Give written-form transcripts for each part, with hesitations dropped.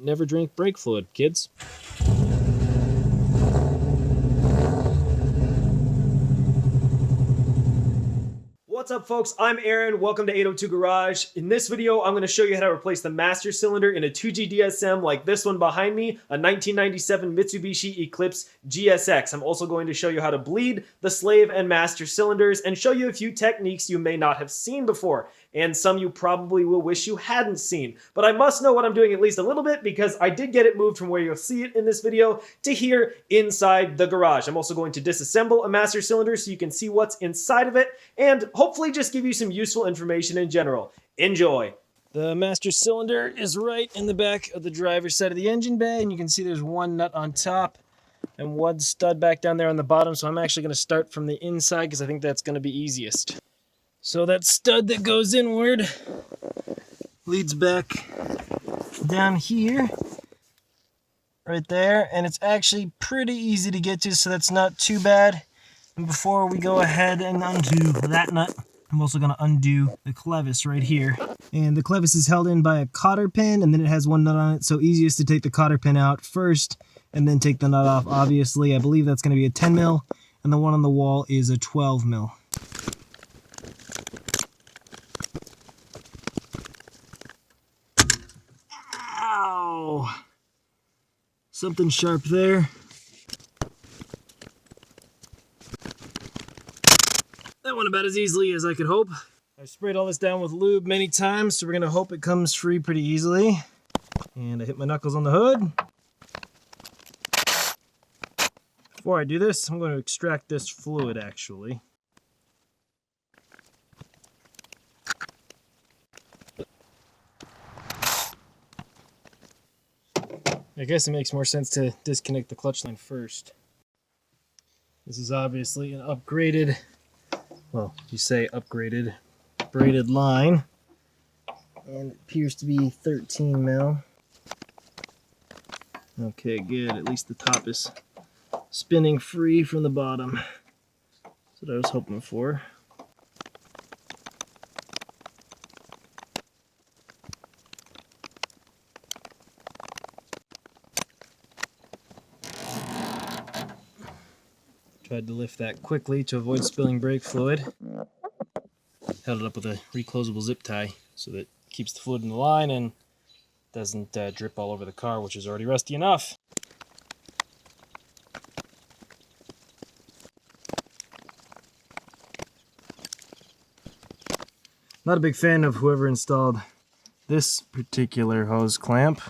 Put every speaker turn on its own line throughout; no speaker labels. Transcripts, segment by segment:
never drink brake fluid, kids. What's up, folks? I'm Aaron. Welcome to 802 Garage. In this video, I'm going to show you how to replace the master cylinder in a 2G DSM like this one behind me, a 1997 Mitsubishi Eclipse GSX. I'm also going to show you how to bleed the slave and master cylinders and show you a few techniques you may not have seen before, and some you probably will wish you hadn't seen. But I must know what I'm doing at least a little bit because I did get it moved from where you'll see it in this video to here inside the garage. I'm also going to disassemble a master cylinder so you can see what's inside of it and hopefully just give you some useful information in general. Enjoy! The master cylinder is right in the back of the driver's side of the engine bay, and you can see there's one nut on top and one stud back down there on the bottom, so I'm actually going to start from the inside because I think that's going to be easiest. So that stud that goes inward leads back down here, right there, and it's actually pretty easy to get to, so that's not too bad. And before we go ahead and undo that nut, I'm also going to undo the clevis right here. And the clevis is held in by a cotter pin, and then it has one nut on it, so easiest to take the cotter pin out first and then take the nut off. Obviously, I believe that's going to be a 10 mil, and the one on the wall is a 12 mil. Ow! Something sharp there. That went about as easily as I could hope. I've sprayed all this down with lube many times, so we're going to hope it comes free pretty easily. And I hit my knuckles on the hood. Before I do this, I'm going to extract this fluid actually. I guess it makes more sense to disconnect the clutch line first. This is obviously an upgraded, well, you say upgraded, braided line. And it appears to be 13 mil. Okay, good. At least the top is spinning free from the bottom. That's what I was hoping for. Tried to lift that quickly to avoid spilling brake fluid. Held it up with a reclosable zip tie so that it keeps the fluid in the line and doesn't drip all over the car, which is already rusty enough. Not a big fan of whoever installed this particular hose clamp.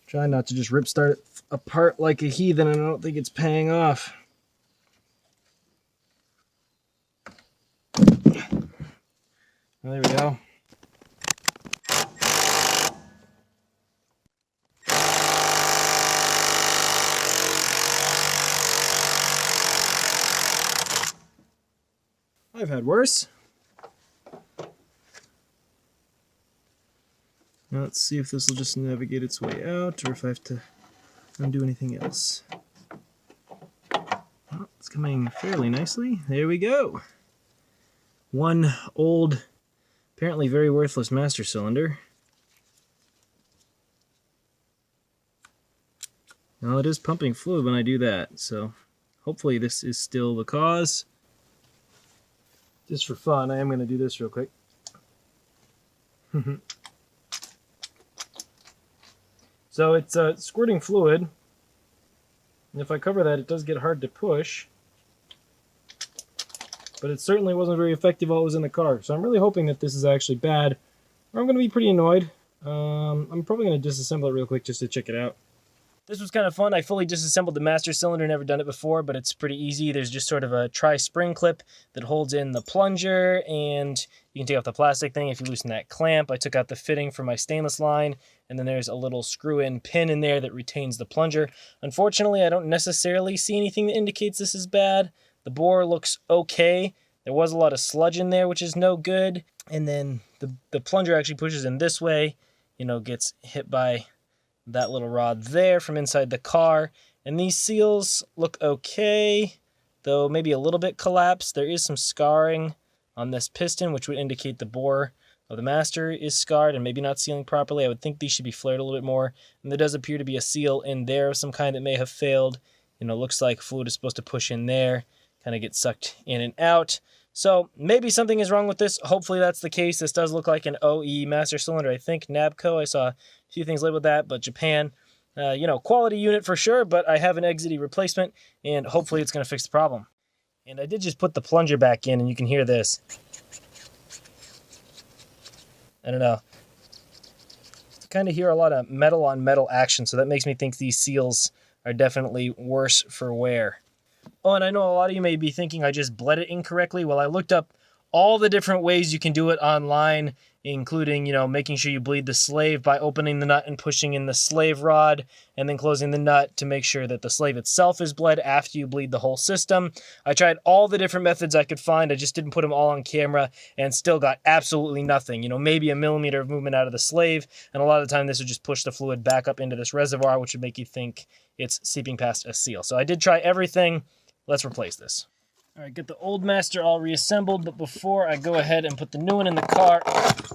Try not to just rip start it apart like a heathen, and I don't think it's paying off. Well, there we go. I've had worse. Now let's see if this will just navigate its way out, or if I have to undo anything else. Well, it's coming fairly nicely. There we go. One old, apparently very worthless master cylinder. Now it is pumping fluid when I do that, so hopefully this is still the cause. Just for fun, I am going to do this real quick. So it's squirting fluid, and if I cover that, it does get hard to push, but it certainly wasn't very effective while it was in the car. So I'm really hoping that this is actually bad, or I'm going to be pretty annoyed. I'm probably going to disassemble it real quick just to check it out. This was kind of fun. I fully disassembled the master cylinder, never done it before, but it's pretty easy. There's just sort of a tri-spring clip that holds in the plunger, and you can take off the plastic thing if you loosen that clamp. I took out the fitting for my stainless line, and then there's a little screw-in pin in there that retains the plunger. Unfortunately, I don't necessarily see anything that indicates this is bad. The bore looks okay. There was a lot of sludge in there, which is no good. And then the plunger actually pushes in this way, you know, gets hit by that little rod there from inside the car. And these seals look okay, though maybe a little bit collapsed. There is some scarring on this piston, which would indicate the bore
of the master is scarred and maybe not sealing properly. I would think these should be flared a little bit more. And there does appear to be a seal in there of some kind that may have failed. Looks like fluid is supposed to push in there, kind of get sucked in and out. So maybe something is wrong with this. Hopefully that's the case. This does look like an OE master cylinder. I think Nabco, I saw a few things labeled that, but Japan, quality unit for sure, but I have an exidy replacement, and hopefully it's going to fix the problem. And I did just put the plunger back in, and you can hear this. I don't know. I kind of hear a lot of metal on metal action, so that makes me think these seals are definitely worse for wear. Oh, and I know a lot of you may be thinking I just bled it incorrectly. Well, I looked up all the different ways you can do it online, including, making sure you bleed the slave by opening the nut and pushing in the slave rod and then closing the nut to make sure that the slave itself is bled after you bleed the whole system. I tried all the different methods I could find. I just didn't put them all on camera and still got absolutely nothing. Maybe a millimeter of movement out of the slave, and a lot of the time this would just push the fluid back up into this reservoir, which would make you think it's seeping past a seal. So I did try everything. Let's replace this. All right, get the old master all reassembled, but before I go ahead and put the new one in the car,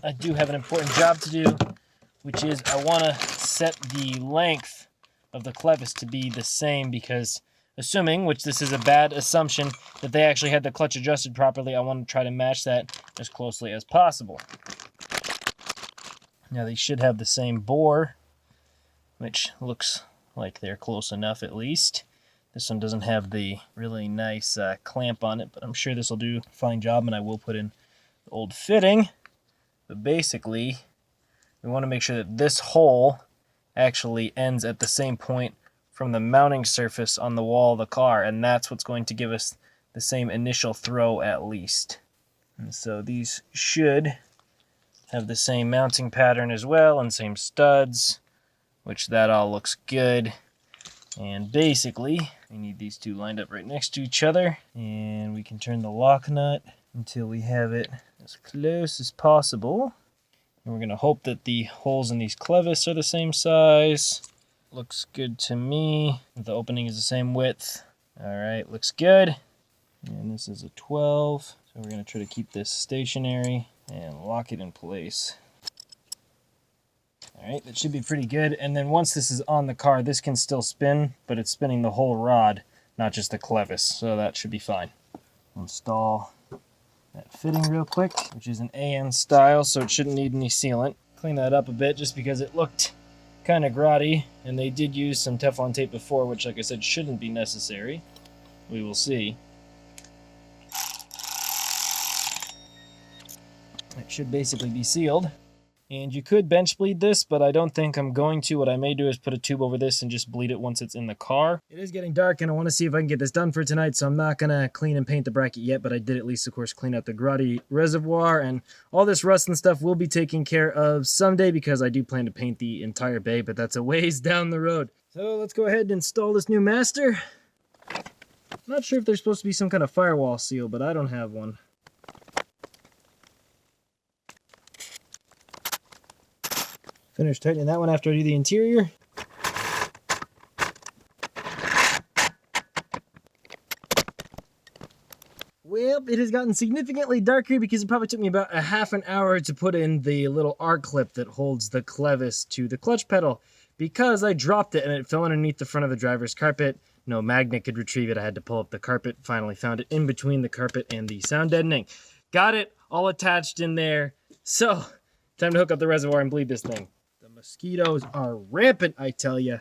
I do have an important job to do, which is I want to set the length of the clevis to be the same, because assuming, which this is a bad assumption, that they actually had the clutch adjusted properly, I want to try to match that as closely as possible. Now they should have the same bore, which looks like they're close enough at least. This one doesn't have the really nice clamp on it, but I'm sure this will do a fine job, and I will put in the old fitting. But basically, we want to make sure that this hole actually ends at the same point from the mounting surface on the wall of the car, and that's what's going to give us the same initial throw at least. And so these should have the same mounting pattern as well, and same studs, which that all looks good. And basically, we need these two lined up right next to each other, and we can turn the lock nut until we have it as close as possible. And we're going to hope that the holes in these clevis are the same size. Looks good to me. The opening is the same width. All right, looks good. And this is a 12, so we're going to try to keep this stationary and lock it in place. All right, that should be pretty good. And then once this is on the car, this can still spin, but it's spinning the whole rod, not just the clevis, so that should be fine. Install that fitting real quick, which is an AN style, so it shouldn't need any sealant. Clean that up a bit just because it looked kind of grotty, and they did use some Teflon tape before, which, like I said, shouldn't be necessary. We will see. It should basically be sealed. And you could bench bleed this, but I don't think I'm going to. What I may do is put a tube over this and just bleed it once it's in the car. It is getting dark, and I want to see if I can get this done for tonight, so I'm not going to clean and paint the bracket yet, but I did at least, of course, clean out the grotty reservoir, and all this rust and stuff will be taken care of someday, because I do plan to paint the entire bay, but that's a ways down the road. So let's go ahead and install this new master. I'm not sure if there's supposed to be some kind of firewall seal, but I don't have one. Finish tightening that one after I do the interior. Well, it has gotten significantly darker because it probably took me about a half an hour to put in the little R-clip that holds the clevis to the clutch pedal, because I dropped it and it fell underneath the front of the driver's carpet. No magnet could retrieve it. I had to pull up the carpet. Finally found it in between the carpet and the sound deadening. Got it all attached in there. So, time to hook up the reservoir and bleed this thing. The mosquitoes are rampant, I tell you.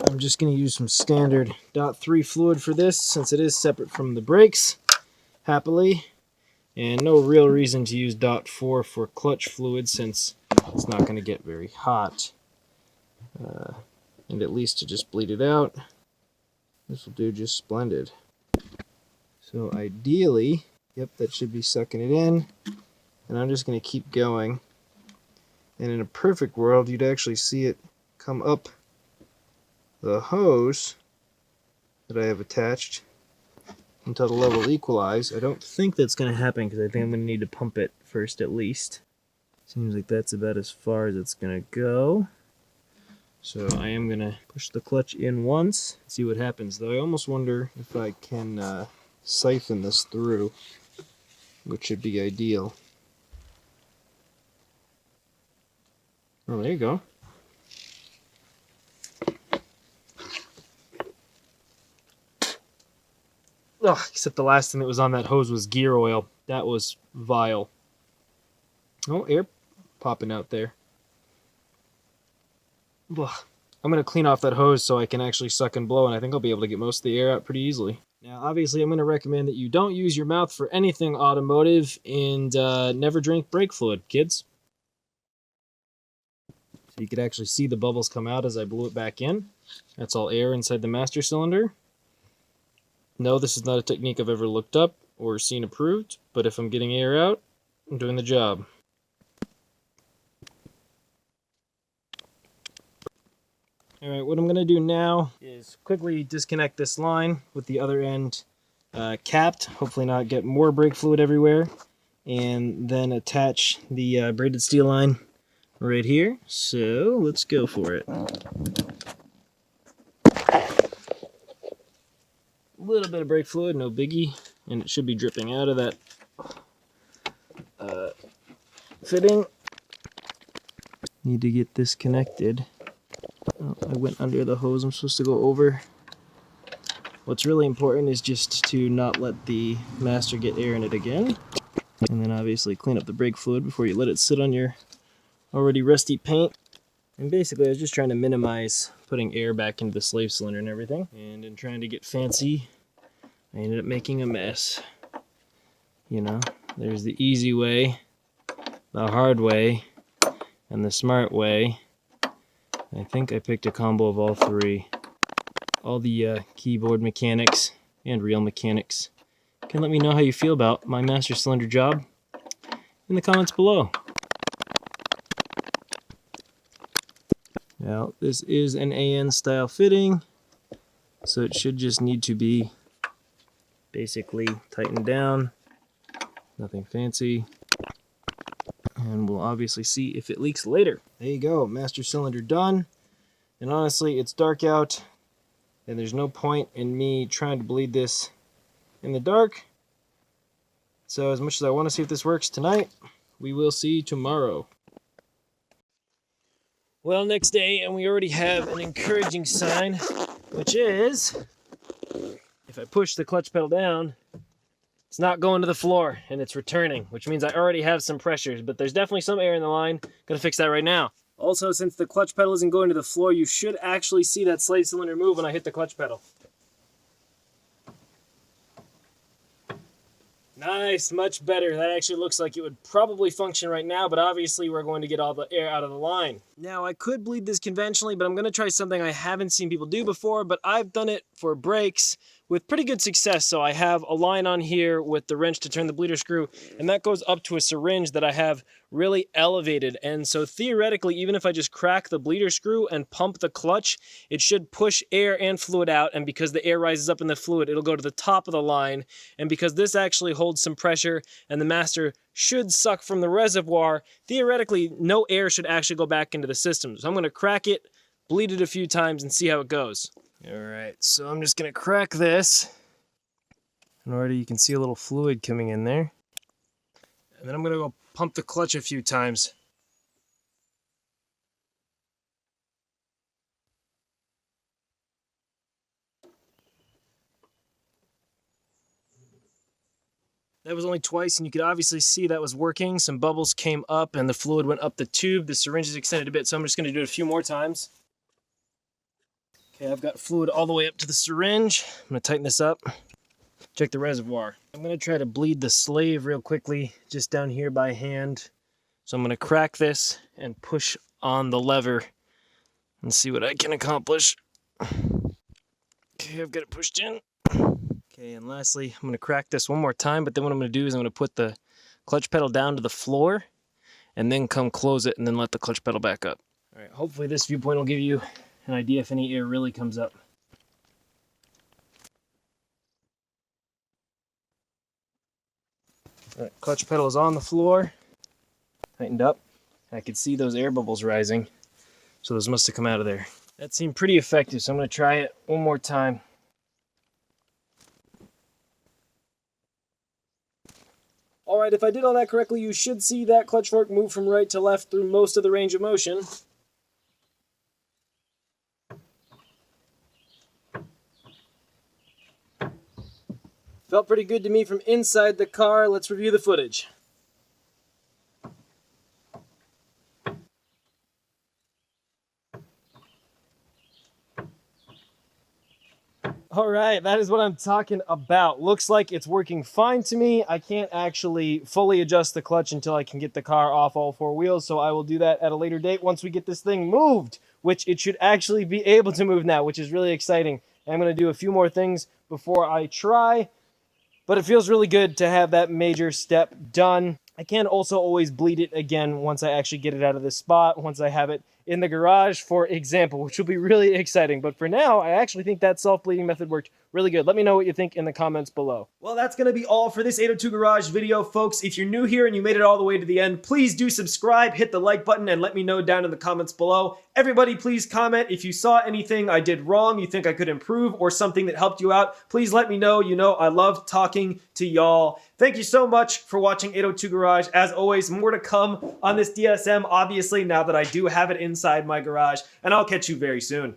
I'm just going to use some standard .3 fluid for this, since it is separate from the brakes, happily. And no real reason to use .4 for clutch fluid, since it's not going to get very hot. And at least to just bleed it out, this will do just splendid. So ideally, yep, that should be sucking it in. And I'm just going to keep going. And in a perfect world, you'd actually see it come up the hose that I have attached until the level equalize. I don't think that's going to happen because I think I'm going to need to pump it first at least. Seems like that's about as far as it's going to go. So I am going to push the clutch in once, see what happens. Though I almost wonder if I can siphon this through, which should be ideal. Oh, there you go. Ugh, except the last thing that was on that hose was gear oil. That was vile. Oh, air popping out there. Ugh. I'm going to clean off that hose so I can actually suck and blow, and I think I'll be able to get most of the air out pretty easily. Now, obviously, I'm going to recommend that you don't use your mouth for anything automotive, and never drink brake fluid, kids. So you could actually see the bubbles come out as I blew it back in. That's all air inside the master cylinder. No, this is not a technique I've ever looked up or seen approved, but if I'm getting air out, I'm doing the job. Alright, what I'm going to do now is quickly disconnect this line with the other end capped, hopefully not get more brake fluid everywhere, and then attach the braided steel line right here. So let's go for it. A little bit of brake fluid, no biggie, and it should be dripping out of that fitting. Need to get this connected. Oh, I went under the hose I'm supposed to go over. What's really important is just to not let the master get air in it again. And then obviously clean up the brake fluid before you let it sit on your already rusty paint. And basically I was just trying to minimize putting air back into the slave cylinder and everything. And in trying to get fancy, I ended up making a mess. You know, there's the easy way, the hard way, and the smart way. I think I picked a combo of all three. All the keyboard mechanics and real mechanics can let me know how you feel about my master cylinder job in the comments below. Now, this is an AN style fitting, so it should just need to be basically tightened down. Nothing fancy. And we'll obviously see if it leaks later. There you go, master cylinder done. And honestly, it's dark out, and there's no point in me trying to bleed this in the dark. So as much as I want to see if this works tonight, we will see tomorrow. Well, next day, and we already have an encouraging sign, which is, if I push the clutch pedal down, it's not going to the floor, and it's returning, which means I already have some pressures, but there's definitely some air in the line. Gonna fix that right now. Also, since the clutch pedal isn't going to the floor, you should actually see that slave cylinder move when I hit the clutch pedal. Nice, much better. That actually looks like it would probably function right now, but obviously we're going to get all the air out of the line. Now, I could bleed this conventionally, but I'm going to try something I haven't seen people do before, but I've done it for brakes with pretty good success. So I have a line on here with the wrench to turn the bleeder screw, and that goes up to a syringe that I have really elevated. And so theoretically, even if I just crack the bleeder screw and pump the clutch, it should push air and fluid out. And because the air rises up in the fluid, it'll go to the top of the line. And because this actually holds some pressure and the master should suck from the reservoir, theoretically, no air should actually go back into the system. So I'm going to crack it, bleed it a few times, and see how it goes. All right, so I'm just going to crack this. And already you can see a little fluid coming in there. And then I'm going to go pump the clutch a few times. That was only twice, and you could obviously see that was working. Some bubbles came up, and the fluid went up the tube. The syringe is extended a bit, so I'm just going to do it a few more times. Okay, I've got fluid all the way up to the syringe. I'm going to tighten this up. Check the reservoir. I'm going to try to bleed the slave real quickly, just down here by hand. So I'm going to crack this and push on the lever and see what I can accomplish. Okay, I've got it pushed in. Okay, and lastly, I'm going to crack this one more time, but then what I'm going to do is I'm going to put the clutch pedal down to the floor and then come close it and then let the clutch pedal back up. All right, hopefully this viewpoint will give you an idea if any air really comes up. The clutch pedal is on the floor, tightened up. I could see those air bubbles rising, so those must have come out of there. That seemed pretty effective, so I'm going to try it one more time. Alright, if I did all that correctly, you should see that clutch fork move from right to left through most of the range of motion. Felt pretty good to me from inside the car. Let's review the footage. Alright, that is what I'm talking about. Looks like it's working fine to me. I can't actually fully adjust the clutch until I can get the car off all four wheels, so I will do that at a later date once we get this thing moved, which it should actually be able to move now, which is really exciting. I'm going to do a few more things before I try. But it feels really good to have that major step done. I can also always bleed it again once I actually get it out of this spot, once I have it in the garage, for example, which will be really exciting. But for now, I actually think that self-bleeding method worked really good. Let me know what you think in the comments below. Well, that's going to be all for this 802 Garage video, folks. If you're new here and you made it all the way to the end, please do subscribe, hit the like button, and let me know down in the comments below. Everybody, please comment if you saw anything I did wrong, you think I could improve, or something that helped you out. Please let me know. You know, I love talking to y'all. Thank you so much for watching 802 Garage. As always, more to come on this DSM, obviously, now that I do have it inside my garage, and I'll catch you very soon.